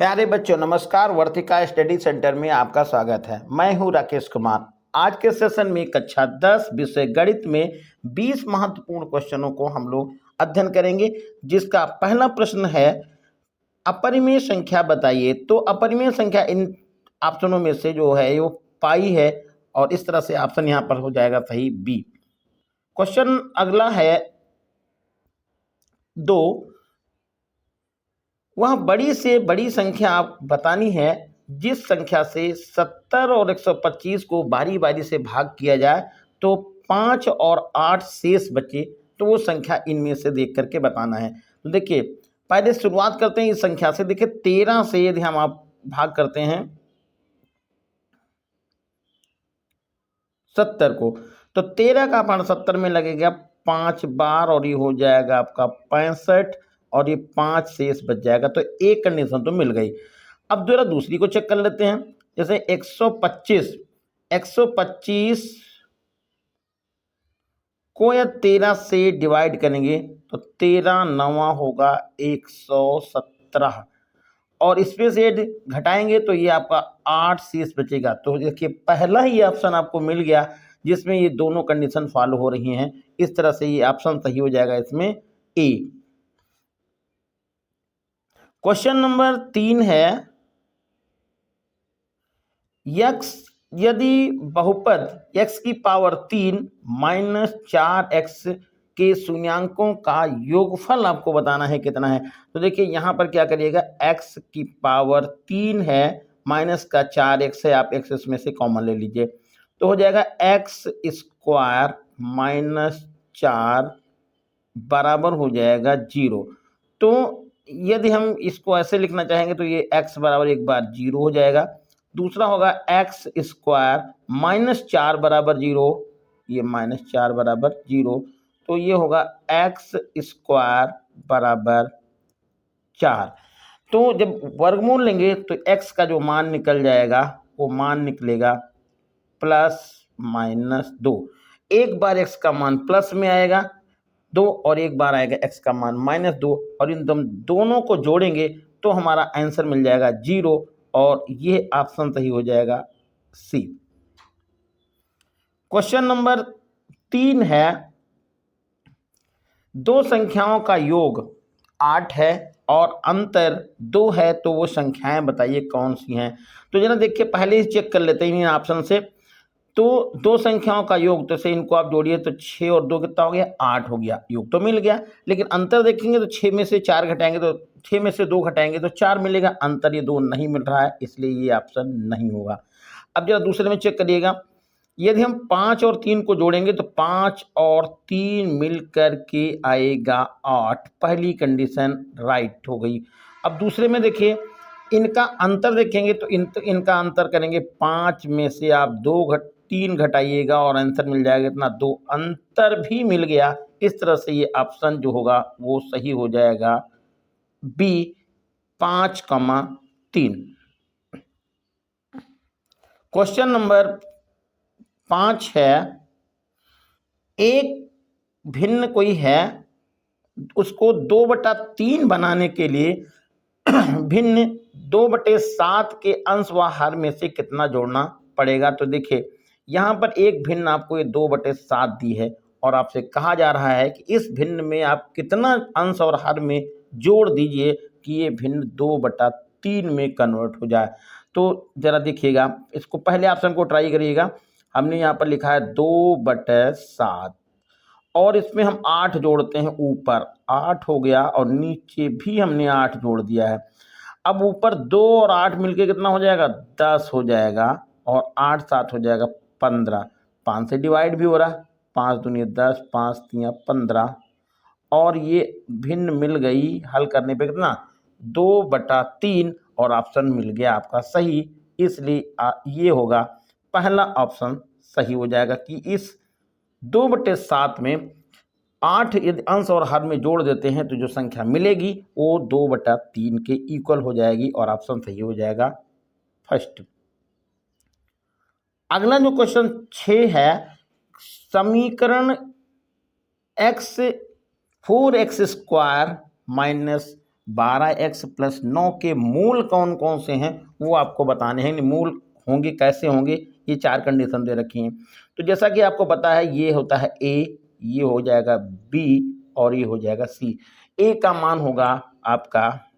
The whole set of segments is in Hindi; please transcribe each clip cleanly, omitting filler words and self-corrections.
प्यारे बच्चों नमस्कार। वर्तिका स्टडी सेंटर में आपका स्वागत है। मैं हूं राकेश कुमार। आज के सेशन में कक्षा 10 विषय गणित में 20 महत्वपूर्ण क्वेश्चनों को हम लोग अध्ययन करेंगे, जिसका पहला प्रश्न है अपरिमेय संख्या बताइए। तो अपरिमेय संख्या इन ऑप्शनों में से जो है वो पाई है और इस तरह से ऑप्शन यहाँ पर हो जाएगा सही बी। क्वेश्चन अगला है 2। वह बड़ी से बड़ी संख्या आप बतानी है जिस संख्या से 70 और 125 को बारी बारी से भाग किया जाए तो 5 और 8 शेष बचे, तो वो संख्या इनमें से देख करके बताना है। तो देखिए पहले शुरुआत करते हैं इस संख्या से। देखिए 13 से यदि हम आप भाग करते हैं 70 को, तो 13 का पाठ 70 में लगेगा 5 बार और ये हो जाएगा आपका 65 और ये 5 शेष बच जाएगा। तो एक कंडीशन तो मिल गई। अब जरा दूसरी को चेक कर लेते हैं। जैसे 125 को या 13 से डिवाइड करेंगे तो 13 नवा होगा 117 और इसमें से घटाएंगे तो ये आपका 8 शेष बचेगा। तो देखिए पहला ही ऑप्शन आपको मिल गया जिसमें ये दोनों कंडीशन फॉलो हो रही हैं। इस तरह से ये ऑप्शन सही हो जाएगा इसमें ए। क्वेश्चन नंबर 3 है यक्स यदि बहुपद x की पावर 3 माइनस 4x के शून्यांकों का योगफल आपको बताना है कितना है। तो देखिए यहाँ पर क्या करिएगा, x की पावर 3 है, माइनस का 4x है, आप x इसमें से कॉमन ले लीजिए तो हो जाएगा x स्क्वायर माइनस 4 बराबर हो जाएगा 0। तो यदि हम इसको ऐसे लिखना चाहेंगे तो ये x बराबर एक बार 0 हो जाएगा। दूसरा होगा x स्क्वायर माइनस 4 बराबर 0, ये माइनस 4 बराबर 0, तो ये होगा x स्क्वायर बराबर 4। तो जब वर्गमूल लेंगे तो x का जो मान निकल जाएगा वो मान निकलेगा प्लस माइनस 2। एक बार x का मान प्लस में आएगा 2 और एक बार आएगा x का मान माइनस 2 और इन दोनों को जोड़ेंगे तो हमारा आंसर मिल जाएगा 0 और ये ऑप्शन सही हो जाएगा सी। क्वेश्चन नंबर 3 है दो संख्याओं का योग 8 है और अंतर 2 है, तो वो संख्याएं बताइए कौन सी हैं। तो जरा देखिए पहले ही चेक कर लेते हैं इन ऑप्शन से। तो दो संख्याओं का योग, तो से इनको आप जोड़िए तो 6 और 2 कितना हो गया, 8 हो गया। योग तो मिल गया, लेकिन अंतर देखेंगे तो 6 में से 4 घटाएंगे तो 6 में से 2 घटाएंगे तो 4 मिलेगा। अंतर ये 2 नहीं मिल रहा है, इसलिए ये ऑप्शन नहीं होगा। अब जरा दूसरे में चेक करिएगा। यदि हम 5 और 3 को जोड़ेंगे तो 5 और 3 मिलकर के आएगा 8। पहली कंडीशन राइट हो गई। अब दूसरे में देखिए इनका अंतर देखेंगे तो इनका अंतर करेंगे 5 में से आप 3 घटाइएगा और आंसर मिल जाएगा इतना 2। अंतर भी मिल गया। इस तरह से ये ऑप्शन जो होगा वो सही हो जाएगा बी 5,3। क्वेश्चन नंबर 5 है एक भिन्न कोई है, उसको 2/3 बनाने के लिए भिन्न 2/7 के अंश व हर में से कितना जोड़ना पड़ेगा। तो देखिए यहाँ पर एक भिन्न आपको ये 2/7 दी है और आपसे कहा जा रहा है कि इस भिन्न में आप कितना अंश और हर में जोड़ दीजिए कि ये भिन्न 2/3 में कन्वर्ट हो जाए। तो जरा देखिएगा, इसको पहले ऑप्शन को ट्राई करिएगा। हमने यहाँ पर लिखा है 2/7 और इसमें हम 8 जोड़ते हैं, ऊपर 8 हो गया और नीचे भी हमने 8 जोड़ दिया है। अब ऊपर 2 और 8 मिलके कितना हो जाएगा, 10 हो जाएगा और 8 7 हो जाएगा 15। 5 से डिवाइड भी हो रहा है, 5 दूनी 10, 5 3 15 और ये भिन्न मिल गई। हल करने पे कितना 2/3 और ऑप्शन मिल गया आपका सही। इसलिए ये होगा पहला ऑप्शन सही हो जाएगा कि इस 2/7 में 8 यदि अंश और हर में जोड़ देते हैं तो जो संख्या मिलेगी वो 2/3 के इक्वल हो जाएगी और ऑप्शन सही हो जाएगा फर्स्ट। अगला जो क्वेश्चन 6 है समीकरण 4x² माइनस 12x प्लस 9 के मूल कौन कौन से हैं वो आपको बताने हैं। मूल होंगे कैसे होंगे, ये 4 कंडीशन दे रखी हैं। तो जैसा कि आपको पता है ये होता है ए, ये हो जाएगा बी और ये हो जाएगा सी। ए का मान होगा आपका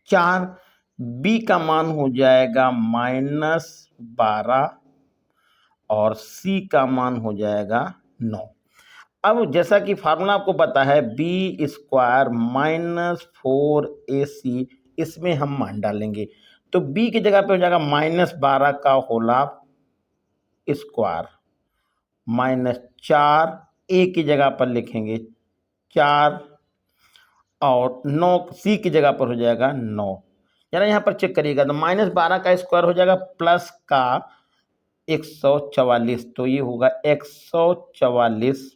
4, बी का मान हो जाएगा -12 और सी का मान हो जाएगा 9। अब जैसा कि फार्मूला आपको पता है बी स्क्वायर -4ac, इसमें हम मान डालेंगे तो b की जगह पे हो जाएगा -12 का होला स्क्वायर -4, a की जगह पर लिखेंगे 4 और 9 c की जगह पर हो जाएगा 9। यानी यहाँ पर चेक करिएगा तो -12 का स्क्वायर हो जाएगा प्लस का 144, तो ये होगा 144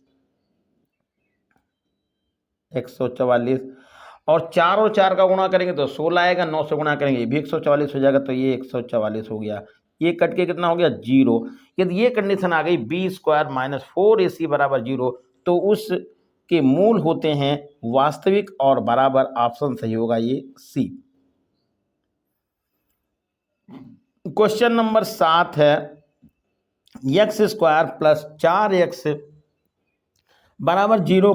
और 4 और 4 का गुणा करेंगे तो 16 आएगा, 9 से गुणा करेंगे ये भी 144 हो जाएगा, तो ये 144 हो गया। ये कट के कितना हो गया 0। यदि ये कंडीशन आ गई बी स्क्वायर -4ac बराबर 0, तो उस के मूल होते हैं वास्तविक और बराबर। ऑप्शन सही होगा ये सी। क्वेश्चन नंबर 7 है x स्क्वायर प्लस 4x बराबर 0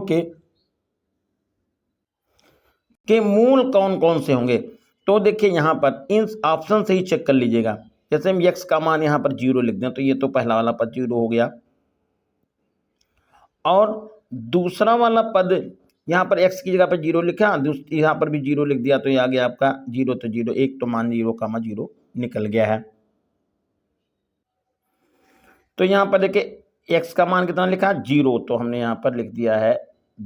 के मूल कौन कौन से होंगे। तो देखिए यहाँ पर इन ऑप्शन से ही चेक कर लीजिएगा। जैसे हम x का मान यहाँ पर 0 लिख दें तो ये तो पहला वाला पद 0 हो गया, और दूसरा वाला पद यहाँ पर x की जगह पर 0 लिखा, यहाँ पर भी 0 लिख दिया, तो ये आ गया आपका 0 तो 0, एक तो मान 0, 0 निकल गया है। तो यहाँ पर देखिए x का मान कितना लिखा 0, तो हमने यहाँ पर लिख दिया है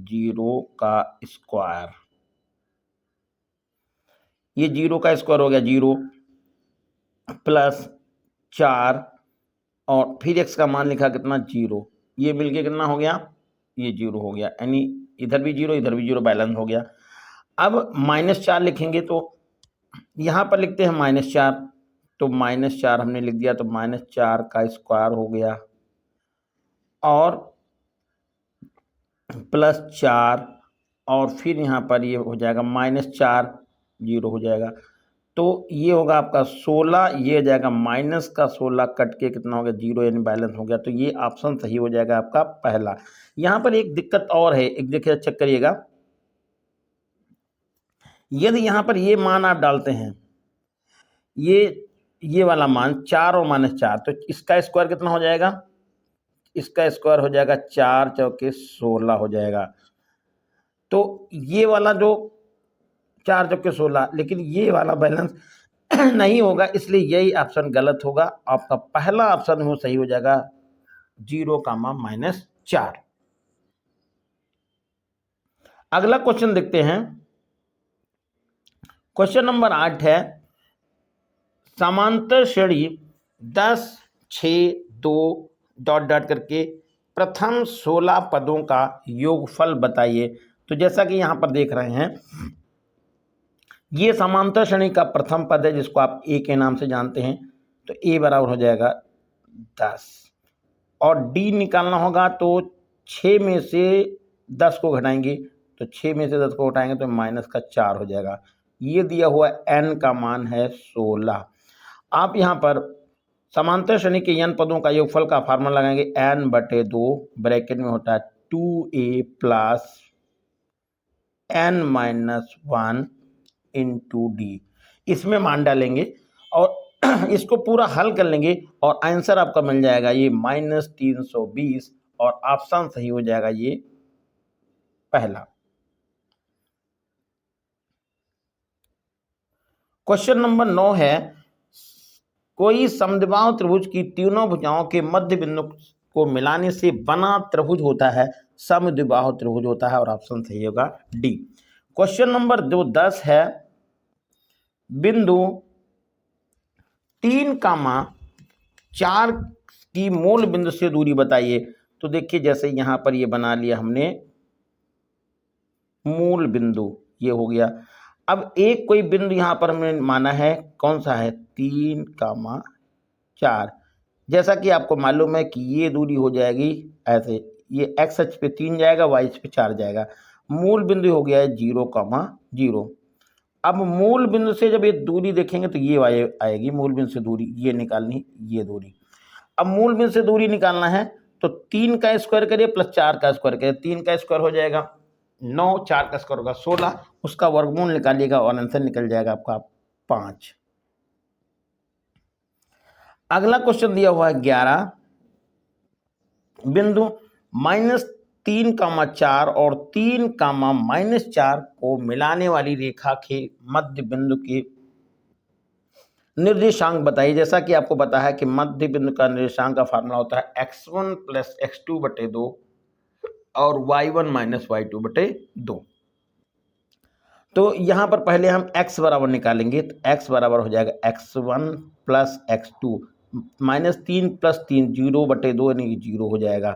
0 का स्क्वायर। ये 0 का स्क्वायर हो गया 0 प्लस 4 और फिर x का मान लिखा कितना 0, ये मिलके कितना हो गया ये 0 हो गया, यानी इधर भी 0 इधर भी 0 बैलेंस हो गया। अब -4 लिखेंगे तो यहाँ पर लिखते हैं -4, तो -4 हमने लिख दिया, तो -4 का स्क्वायर हो गया और +4 और फिर यहाँ पर ये हो जाएगा -4, 0 हो जाएगा, तो ये होगा आपका 16, ये हो जाएगा माइनस का 16 कट के कितना हो गया 0, यानी बैलेंस हो गया। तो ये ऑप्शन सही हो जाएगा आपका पहला। यहाँ पर एक दिक्कत और है, एक देखिए चेक करिएगा, यदि यहाँ पर ये मान आप डालते हैं ये वाला मान 4 और -4, तो इसका स्क्वायर कितना हो जाएगा, इसका स्क्वायर हो जाएगा 4 चौके 16 हो जाएगा। तो ये वाला जो 4 चौके 16, लेकिन ये वाला बैलेंस नहीं होगा, इसलिए यही ऑप्शन गलत होगा। आपका पहला ऑप्शन हो सही हो जाएगा 0, -4। अगला क्वेश्चन देखते हैं। क्वेश्चन नंबर 8 है समांतर श्रेणी 10, 6, 2 ... करके प्रथम 16 पदों का योगफल बताइए। तो जैसा कि यहां पर देख रहे हैं ये समांतर श्रेणी का प्रथम पद है जिसको आप ए के नाम से जानते हैं, तो ए बराबर हो जाएगा 10 और डी निकालना होगा, तो 6 में से 10 को घटाएंगे, तो 6 में से 10 को घटाएंगे तो -4 हो जाएगा। ये दिया हुआ n का मान है 16। आप यहाँ पर समांतर श्रेणी के n पदों का योगफल का फार्मूला लगाएंगे n/2 ब्रैकेट में होता है 2a plus n-1 into D, इसमें मान डालेंगे और इसको पूरा हल कर लेंगे और आंसर आपका मिल जाएगा ये -320 और ऑप्शन सही हो जाएगा ये पहला। क्वेश्चन नंबर 9 है कोई समद्विबाहु त्रिभुज की तीनों भुजाओं के मध्य बिंदु को मिलाने से बना त्रिभुज होता है, समद्विबाहु त्रिभुज होता है, और ऑप्शन सही होगा डी। क्वेश्चन नंबर 10 है बिंदु 3, 4 की मूल बिंदु से दूरी बताइए। तो देखिए जैसे यहां पर ये बना लिया हमने मूल बिंदु, ये हो गया। अब एक कोई बिंदु यहां पर हमने माना है, कौन सा है 3, 4। जैसा कि आपको मालूम है कि ये दूरी हो जाएगी ऐसे, ये x अक्ष पे 3 जाएगा, y अक्ष पे 4 जाएगा, मूल बिंदु हो गया है 0,0। अब मूल बिंदु से जब ये दूरी देखेंगे तो ये आएगी, मूल बिंदु से दूरी ये निकालनी, ये दूरी। अब मूल बिंदु से दूरी निकालना है तो 3 का स्क्वायर करिए प्लस 4 का स्क्वायर करिए, 3 का स्क्वायर हो जाएगा 9, 4 का स्क्वायर होगा 16, उसका वर्गमूल निकालिएगा और आंसर निकल जाएगा आपका 5। अगला क्वेश्चन दिया हुआ है 11, बिंदु -3,4 और 3,-4 को मिलाने वाली रेखा के मध्य बिंदु के निर्देशांक बताइए। जैसा कि आपको पता है कि मध्य बिंदु का निर्देशांक का फार्मूला होता है x1 + x2/2 और y1 - y2/2। तो यहां पर पहले हम x बराबर निकालेंगे, तो x बराबर हो जाएगा x1 + x2, -3 + 3 0/2 यानी कि 0 हो जाएगा।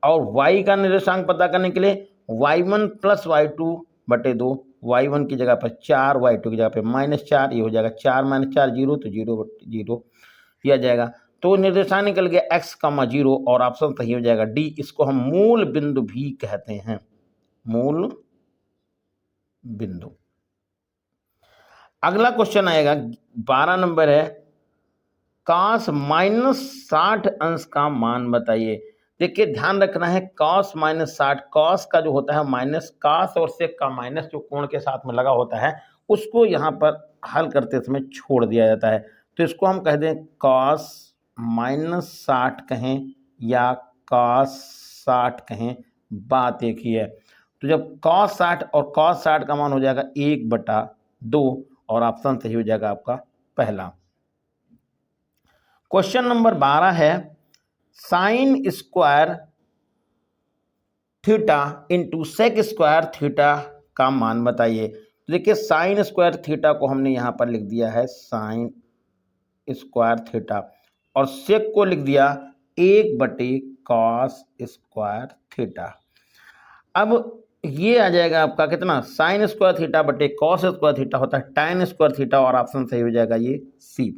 और y का निर्देशांक पता करने के लिए y1 + y2/2, y1 की जगह पर 4, y2 की जगह पे -4, ये हो जाएगा 4 - 4 0, तो 0/0 किया जाएगा। तो निर्देशांक निकल गया x, 0 और ऑप्शन सही हो जाएगा डी। इसको हम मूल बिंदु भी कहते हैं, मूल बिंदु। अगला क्वेश्चन आएगा 12 नंबर है, cos -60 अंश का मान बताइए। देखिए ध्यान रखना है, cos -60, cos का जो होता है माइनस, cos और sec का माइनस जो कोण के साथ में लगा होता है उसको यहाँ पर हल करते समय छोड़ दिया जाता है। तो इसको हम कह दें cos -60 कहें या cos 60 कहें, बात एक ही है। तो जब cos 60 और cos 60 का मान हो जाएगा 1/2 और ऑप्शन सही हो जाएगा आपका पहला। क्वेश्चन नंबर 12 है, sine square theta into sec square theta का मान बताइए। तो देखिए साइन स्क्वायर थीटा को हमने यहां पर लिख दिया है साइन स्क्वायर थीटा और सेक को लिख दिया 1/cos स्क्वायर थीटा। अब ये आ जाएगा आपका कितना, साइन स्क्वायर थीटा बटे कॉस स्क्वायर थीटा होता है tan स्क्वायर थीटा और ऑप्शन सही हो जाएगा ये सी।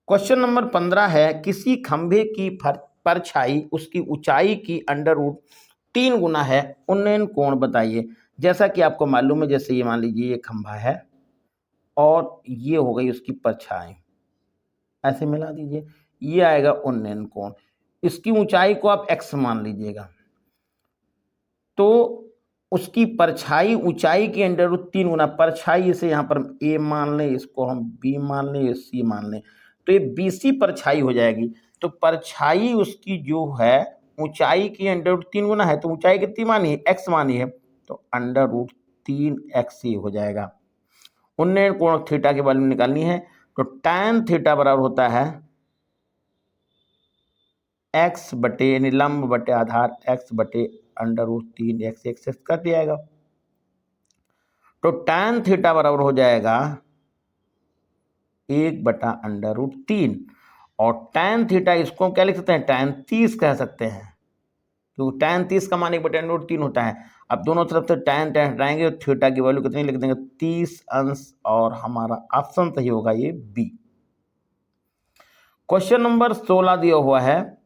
क्वेश्चन नंबर 15 है, किसी खंभे की परछाई उसकी ऊंचाई की √3 गुना है, उन्नयन कोण बताइए। जैसा कि आपको मालूम है, जैसे ये मान लीजिए ये खंभा है और ये हो गई उसकी परछाई, ऐसे मिला दीजिए, ये आएगा उन्नयन कोण। इसकी ऊंचाई को आप x मान लीजिएगा, तो उसकी परछाई ऊंचाई की √3 गुना परछाई, इसे यहाँ पर a मान लें, इसको हम b मान लें, c मान लें, तो ये BC परछाई हो जाएगी। तो परछाई उसकी जो है ऊंचाई की √3 गुना है, तो ऊंचाई कितनी मानी है, x मानी है, तो √3x हो जाएगा। उन्नयन कोण थीटा के बारे में निकालनी है, तो tan थीटा बराबर होता है x बटे यानी लंब बटे आधार x बटे √3x, x कर दिया जाएगा। तो tan थीटा बराबर हो जाएगा 1/√3 और tan थीटा इसको क्या लिख सकते हैं, tan 30 कह सकते हैं, क्योंकि tan 30 का मान 1/√3 होता है। अब दोनों तरफ से tan हटाएंगे तो थीटा की वैल्यू कितनी लिख देंगे, 30 अंश, और हमारा ऑप्शन सही होगा ये बी। क्वेश्चन नंबर 16 दिया हुआ है,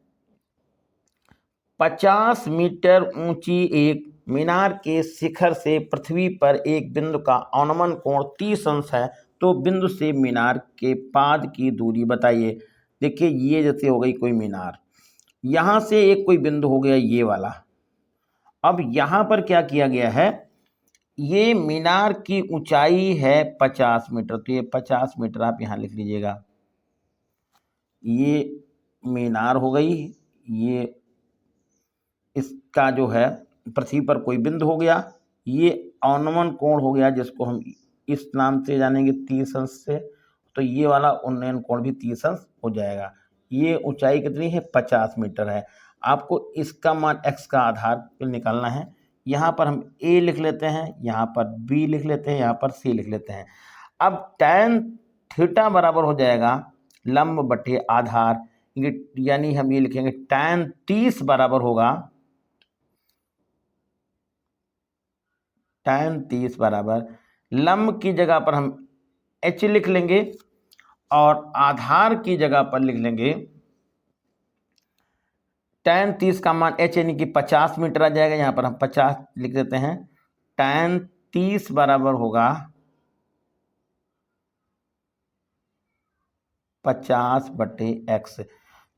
50 मीटर ऊंची एक मीनार के शिखर से पृथ्वी पर एक बिंदु का अवनमन कोण 30 अंश है, तो बिंदु से मीनार के पाद की दूरी बताइए। देखिए ये जैसे हो गई कोई मीनार, यहां से एक कोई बिंदु हो गया ये वाला। अब यहां पर क्या किया गया है, ये मीनार की ऊंचाई है 50 मीटर, तो ये 50 मीटर आप यहां लिख लीजिएगा। ये मीनार हो गई, ये इसका जो है पृथ्वी पर कोई बिंदु हो गया, ये अवनमन कोण हो गया जिसको हम इस नाम से जानेंगे 30 अंश से, तो ये वाला उन्नयन कोण भी 30 अंश हो जाएगा। ये ऊंचाई कितनी है, 50 मीटर है। आपको इसका मान x का आधार पर निकालना है। यहाँ पर हम a लिख लेते हैं, यहाँ पर b लिख लेते हैं, यहाँ पर c लिख लेते हैं। अब tan थीटा बराबर हो जाएगा लंब बटे आधार, यानी हम ये लिखेंगे tan 30 बराबर होगा, tan 30 बराबर लंब की जगह पर हम h लिख लेंगे और आधार की जगह पर लिख लेंगे tan 30 का मान h यानी कि 50 मीटर आ जाएगा। यहाँ पर हम 50 लिख देते हैं। tan 30 बराबर होगा 50/x।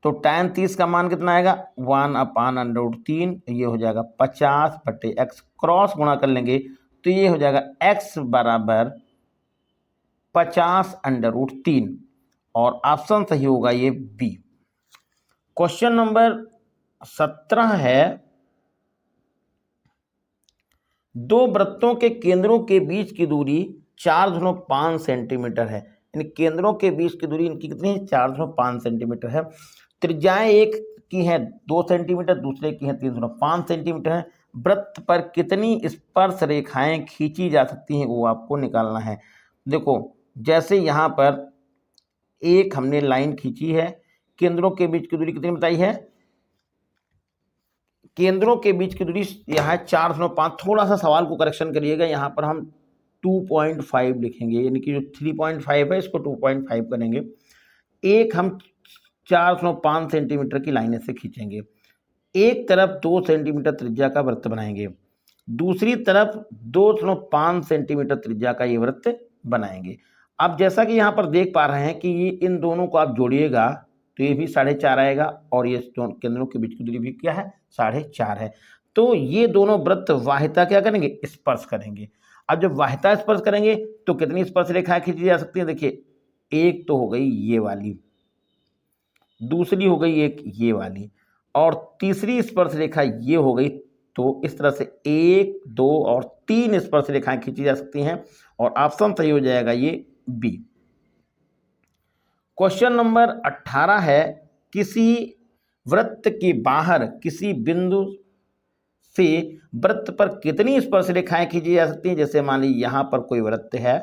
तो tan 30 का मान कितना आएगा 1/√3, ये हो जाएगा 50/x। क्रॉस गुणा कर लेंगे तो ये हो जाएगा x बराबर 50/√3 और ऑप्शन सही होगा ये बी। क्वेश्चन नंबर 17 है, दो वृत्तों के केंद्रों के बीच की दूरी 4.5 सेंटीमीटर है। इन केंद्रों के बीच की दूरी इनकी कितनी है 4.5 सेंटीमीटर है। त्रिज्याएं एक की हैं 2 सेंटीमीटर, दूसरे की हैं 3.5 सेंटीमीटर है। वृत्त पर कितनी स्पर्श रेखाएं खींची जा सकती हैं वो आपको निकालना है। देखो जैसे यहाँ पर एक हमने लाइन खींची है, केंद्रों के बीच की दूरी कितनी बताई है, केंद्रों के बीच की दूरी यहाँ 4.5। थोड़ा सा सवाल को करेक्शन करिएगा, यहाँ पर हम 2.5 लिखेंगे, यानी कि जो 3.5 है इसको 2.5 करेंगे। एक हम 4.5 सेंटीमीटर की लाइन से खींचेंगे, एक तरफ 2 सेंटीमीटर त्रिज्या का वृत्त बनाएंगे, दूसरी तरफ 2.5 सेंटीमीटर त्रिज्या का ये वृत्त बनाएंगे। अब जैसा कि यहाँ पर देख पा रहे हैं कि ये इन दोनों को आप जोड़िएगा तो ये भी 4.5 आएगा और ये केंद्रों के बीच की दूरी भी क्या है 4.5 है। तो ये दोनों वृत्त वाहिता क्या करेंगे स्पर्श करेंगे। अब जब वाहिता स्पर्श करेंगे तो कितनी स्पर्श रेखाएं खींची जा सकती है, देखिए एक तो हो गई ये वाली, दूसरी हो गई एक ये वाली और तीसरी स्पर्श रेखा ये हो गई। तो इस तरह से 1, 2 और 3 स्पर्श रेखाएं खींची जा सकती हैं और ऑप्शन सही हो जाएगा ये बी। क्वेश्चन नंबर 18 है, किसी वृत्त के बाहर किसी बिंदु से वृत्त पर कितनी स्पर्श रेखाएं खींची जा सकती हैं। जैसे मान लीजिए यहाँ पर कोई वृत्त है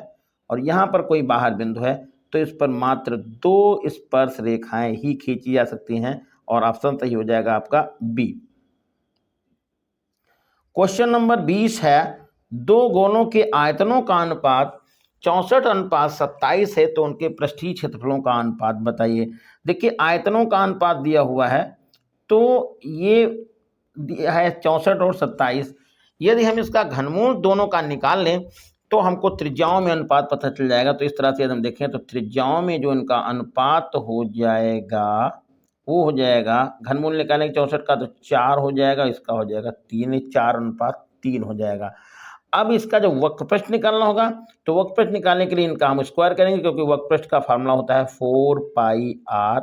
और यहाँ पर कोई बाहर बिंदु है तो इस पर मात्र 2 स्पर्श रेखाएं ही खींची जा सकती हैं और ऑप्शन सही हो जाएगा आपका बी। क्वेश्चन नंबर 20 है, दो गोलों के आयतनों का अनुपात 64:27 है तो उनके पृष्ठीय क्षेत्रफलों का अनुपात बताइए। देखिए आयतनों का अनुपात दिया हुआ है तो ये दिया है 64 और 27। यदि हम इसका घनमूल दोनों का निकाल लें तो हमको त्रिज्याओं में अनुपात पता चल जाएगा। तो इस तरह से यदि हम देखें तो त्रिज्याओं में जो इनका अनुपात हो जाएगा वो हो जाएगा, घनमूल निकालेंगे 64 का तो 4 हो जाएगा, इसका हो जाएगा 3, 4:3 हो जाएगा। अब इसका जो वक्रपृष्ठ निकालना होगा तो वक्रपृष्ठ निकालने के लिए इनका हम स्क्वायर करेंगे, क्योंकि वक्रपृष्ठ का फार्मूला होता है 4πr²।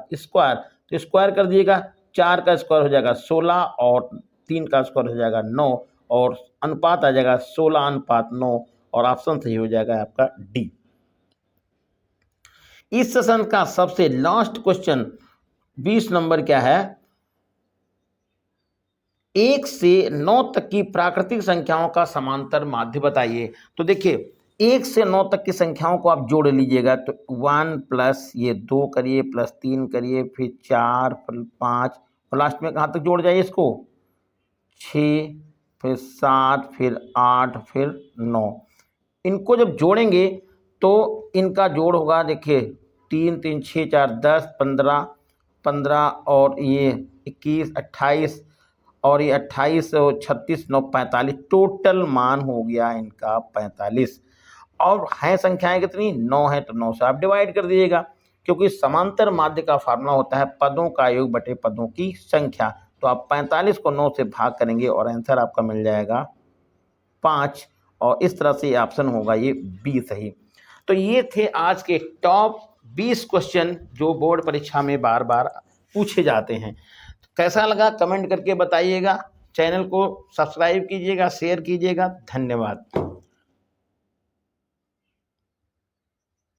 तो स्क्वायर कर दिएगा, 4 का स्क्वायर हो जाएगा 16 और 3 का स्क्वायर हो जाएगा 9 और अनुपात आ जाएगा 16:9 और ऑप्शन सही हो जाएगा आपका डी। इस सेशन का सबसे लास्ट क्वेश्चन 20 नंबर क्या है, 1 से 9 तक की प्राकृतिक संख्याओं का समांतर माध्य बताइए। तो देखिए 1 से 9 तक की संख्याओं को आप जोड़ लीजिएगा तो 1 प्लस ये 2 करिए प्लस 3 करिए फिर 4 फिर 5 और लास्ट में कहाँ तक जोड़ जाइए इसको 6 फिर 7 फिर 8 फिर 9। इनको जब जोड़ेंगे तो इनका जोड़ होगा, देखिए 3 3 6 4 10 15 15 और ये 21 28 और ये 28 और 36 9 45, टोटल मान हो गया इनका 45। और हैं संख्याएं कितनी 9 है तो 9 से आप डिवाइड कर दीजिएगा, क्योंकि समांतर माध्य का फार्मूला होता है पदों का योग बटे पदों की संख्या। तो आप 45 को 9 से भाग करेंगे और आंसर आपका मिल जाएगा 5 और इस तरह से ऑप्शन होगा ये बी सही। तो ये थे आज के टॉप 20 क्वेश्चन जो बोर्ड परीक्षा में बार बार पूछे जाते हैं। कैसा लगा कमेंट करके बताइएगा, चैनल को सब्सक्राइब कीजिएगा, शेयर कीजिएगा। धन्यवाद।